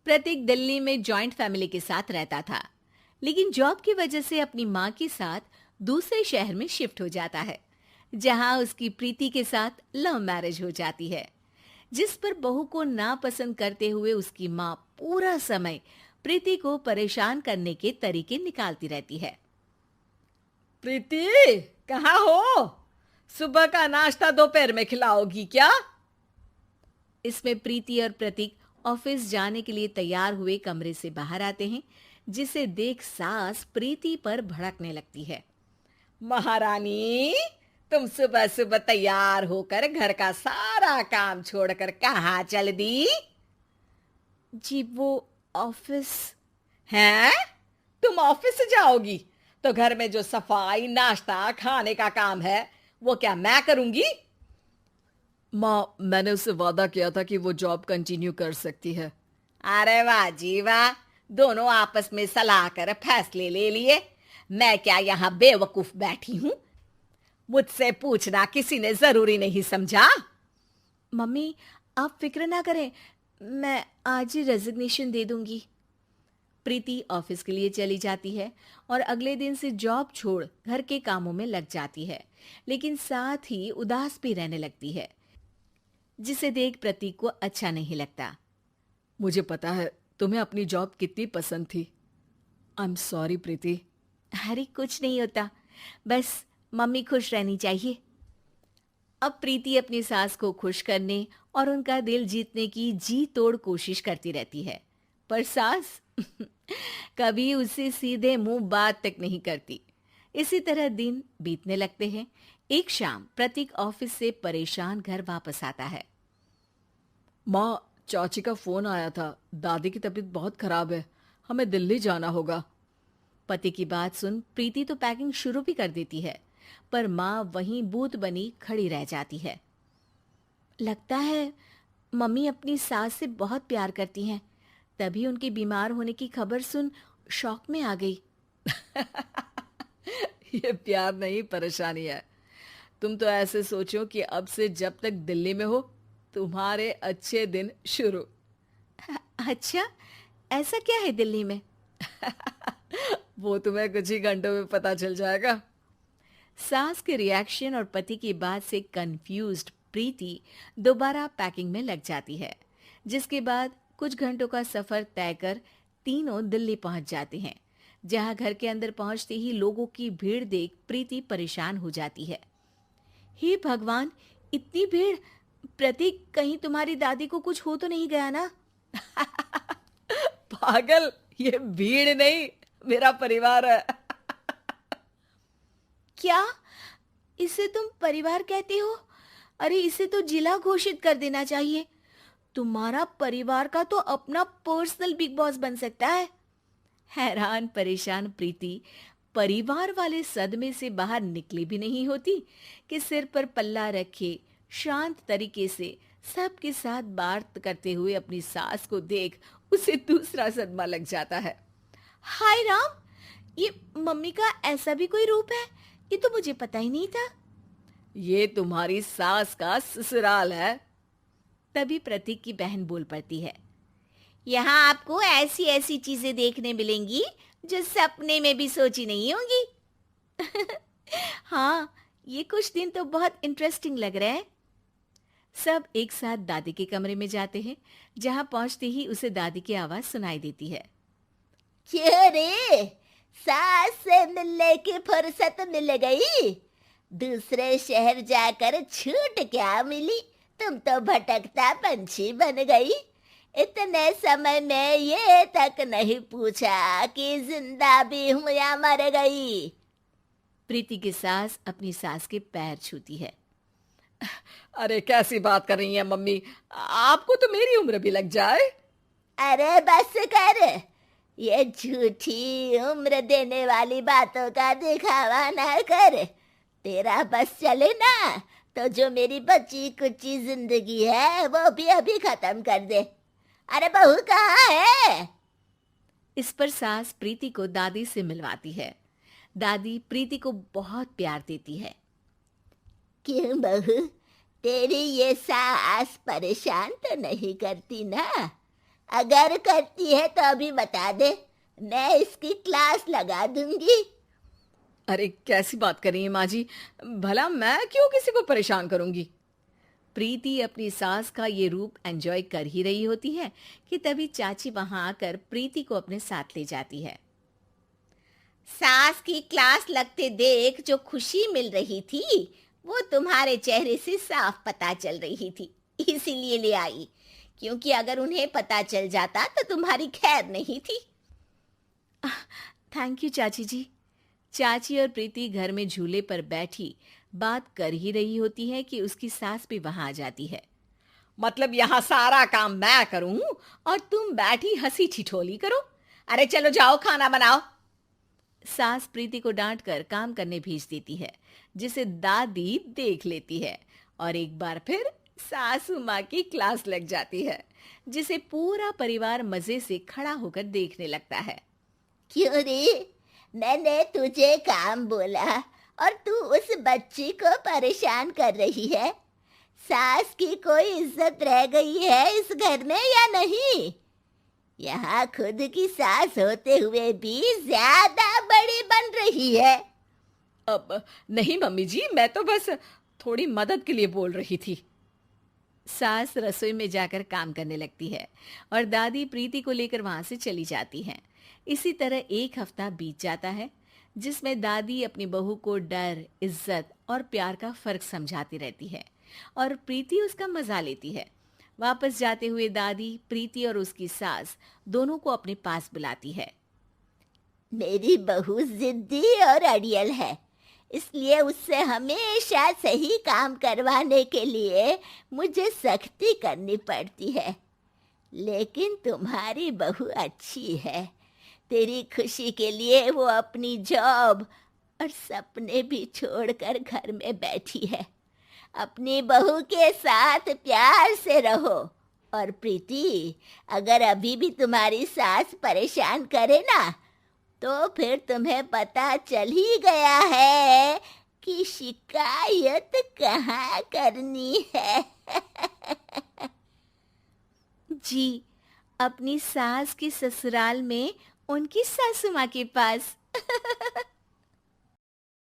प्रतीक दिल्ली में joint family के साथ रहता था, लेकिन जॉब की वजह से अपनी माँ के साथ दूसरे शहर में शिफ्ट हो जाता है, जहाँ उसकी प्रीति के साथ लव मैरिज हो जाती है, जिस पर बहू को नापसंद करते हुए उसकी माँ पूरा समय प्रीति को परेशान करने के तरीके निकालती रहती है। प्रीति, कहाँ हो? सुबह का नाश्ता दोपहर में खिलाओगी क्या? इसमें प्रीति और प्रतीक ऑफिस जाने के लिए तैयार हुए कमरे से बाहर आते हैं, जिसे देख सास प्रीति पर भड़कने लगती है। महारानी, तुम सुबह सुबह तैयार होकर घर का सारा काम छोड़कर कहाँ चल दी? जी वो ऑफिस। हैं? तुम ऑफिस जाओगी तो घर में जो सफाई, नाश्ता, खाने का काम है वो क्या मैं करूंगी? माँ, मैंने उससे वादा किया था कि वो जॉब कंटिन्यू कर सकती है। अरे वाह जी वाह, दोनों आपस में सलाह कर फैसले ले लिए। मैं क्या यहाँ बेवकूफ बैठी हूँ? मुझसे पूछना किसी ने जरूरी नहीं समझा? मम्मी, आप फिक्र ना करें, मैं आज ही रेजिग्नेशन दे दूंगी। प्रीति ऑफिस के लिए चली जाती है और अगले दिन से जॉब छोड़ घर के कामों में लग जाती है, लेकिन साथ ही उदास भी रहने लगती है, जिसे देख प्रतीक को अच्छा नहीं लगता। मुझे पता है तुम्हें अपनी जॉब कितनी पसंद थी। आई एम सॉरी प्रीति। अरे कुछ नहीं होता, बस मम्मी खुश रहनी चाहिए। अब प्रीति अपनी सास को खुश करने और उनका दिल जीतने की जी तोड़ कोशिश करती रहती है, पर सास कभी उससे सीधे मुंह बात तक नहीं करती। इसी तरह दिन बीतने लगते हैं। एक शाम प्रतीक ऑफिस से परेशान घर वापस आता है। माँ, चाची का फोन आया था। दादी की तबीयत बहुत खराब है, हमें दिल्ली जाना होगा। पति की बात सुन प्रीति तो पैकिंग शुरू भी कर देती है, पर माँ वहीं बूत बनी खड़ी रह जाती है। लगता है मम्मी अपनी सास से बहुत प्यार करती हैं, तभी उनके बीमार होने की खबर सुन शॉक में आ गई। ये प्यार नहीं, परेशानी है। तुम तो ऐसे सोचो कि अब से जब तक दिल्ली में हो तुम्हारे अच्छे दिन शुरू। अच्छा, ऐसा क्या है दिल्ली में? वो तुम्हें कुछ ही घंटों में पता चल जाएगा। सास के रिएक्शन और पति की बात से कंफ्यूज्ड प्रीति दोबारा पैकिंग में लग जाती है, जिसके बाद कुछ घंटों का सफर तय कर तीनों दिल्ली पहुंच जाते हैं, जहां घर के अंदर पहुंचते ही लोगों की भीड़ देख प्रीति परेशान हो जाती है। हे भगवान, इतनी भीड़! प्रतीक, कहीं तुम्हारी दादी को कुछ हो तो नहीं गया ना? पागल, ये भीड़ नहीं, मेरा परिवार है। क्या? इसे तुम परिवार कहते हो? अरे इसे तो जिला घोषित कर देना चाहिए। तुम्हारा परिवार का तो अपना पर्सनल बिग बॉस बन सकता है। हैरान परेशान प्रीति परिवार वाले सदमे से बाहर निकली भी नहीं होती कि सिर पर पल्ला रखे शांत तरीके से सबके साथ बात करते हुए अपनी सास को देख उसे दूसरा सदमा लग जाता है। हाय राम, ये मम्मी का ऐसा भी कोई रूप है? ये तो मुझे पता ही नहीं था। ये तुम्हारी सास का ससुराल है। तभी प्रतीक की बहन बोल पड़ती है। यहाँ आपको ऐसी ऐसी चीजें देखने मिलेंगी जो सपने में भी सोची नहीं होंगी। हाँ, ये कुछ दिन तो बहुत इंटरेस्टिंग लग रहा है। सब एक साथ दादी के कमरे में जाते हैं, जहां पहुंचते ही उसे दादी की आवाज सुनाई देती है। क्यों रे, सास से मिलने की फुर्सत मिल गई? दूसरे शहर जाकर छूट क्या मिली? तुम तो भटकता पंछी बन गई। इतने समय में ये तक नहीं पूछा कि जिंदा भी हूं या मर गई। प्रीति की सास अपनी सास के पैर छूती है। अरे कैसी बात कर रही हैं मम्मी, आपको तो मेरी उम्र भी लग जाए। अरे बस कर, ये झूठी उम्र देने वाली बातों का दिखावा ना कर। तेरा बस चले ना तो जो मेरी बची कुची जिंदगी है वो भी अभी खत्म कर दे। अरे बहू कहाँ है? इस पर सास प्रीति को दादी से मिलवाती है। दादी प्रीति को बहुत प्यार देती है। क्यों बहू, तेरी ये सास परेशान तो नहीं करती ना? अगर करती है तो अभी बता दे, मैं इसकी क्लास लगा दूंगी। अरे कैसी बात कर रही हैं माँ जी, भला मैं क्यों किसी को परेशान करूंगी। प्रीति अपनी सास का ये रूप एंजॉय कर ही रही होती है कि तभी चाची वहां आकर प्रीति को अपने साथ ले जाती है। सास की क्लास लगते देख जो खुशी मिल रही थी वो तुम्हारे चेहरे से साफ पता चल रही थी, इसीलिए ले आई, क्योंकि अगर उन्हें पता चल जाता तो तुम्हारी खैर नहीं थी। थैंक यू चाची जी। चाची और प्रीति घर में झूले पर बैठी बात कर ही रही होती है कि उसकी सास भी वहां आ जाती है। मतलब यहाँ सारा काम मैं करूं और तुम बैठी हंसी ठिठोली करो? अरे चलो जाओ, खाना बनाओ। सास प्रीति को डांट कर काम करने भेज देती है, जिसे दादी देख लेती है और एक बार फिर सासू माँ की क्लास लग जाती है, जिसे पूरा परिवार मजे से खड़ा होकर देखने लगता है। क्यों रे, मैंने तुझे काम बोला और तू उस बच्ची को परेशान कर रही है। सास की कोई इज्जत रह गई है इस घर में या नहीं? यहाँ खुद की सास होते हुए भी ज्यादा बड़ी बन रही है। अब नहीं मम्मी जी, मैं तो बस थोड़ी मदद के लिए बोल रही थी। सास रसोई में जाकर काम करने लगती है और दादी प्रीति को लेकर वहां से चली जाती हैं। इसी तरह एक हफ्ता बीत जाता है, जिसमें दादी अपनी बहू को डर, इज्जत और प्यार का फर्क समझाती रहती है और प्रीति उसका मजा लेती है। वापस जाते हुए दादी प्रीति और उसकी सास दोनों को अपने पास बुलाती है। मेरी बहू जिद्दी और अड़ियल है, इसलिए उससे हमेशा सही काम करवाने के लिए मुझे सख्ती करनी पड़ती है। लेकिन तुम्हारी बहू अच्छी है, तेरी खुशी के लिए वो अपनी जॉब और सपने भी छोड़कर घर में बैठी है। अपनी बहू के साथ प्यार से रहो। और प्रीति, अगर अभी भी तुम्हारी सास परेशान करे ना, तो फिर तुम्हें पता चल ही गया है कि शिकायत कहाँ करनी है। जी, अपनी सास की ससुराल में उनकी सासू माँ के पास।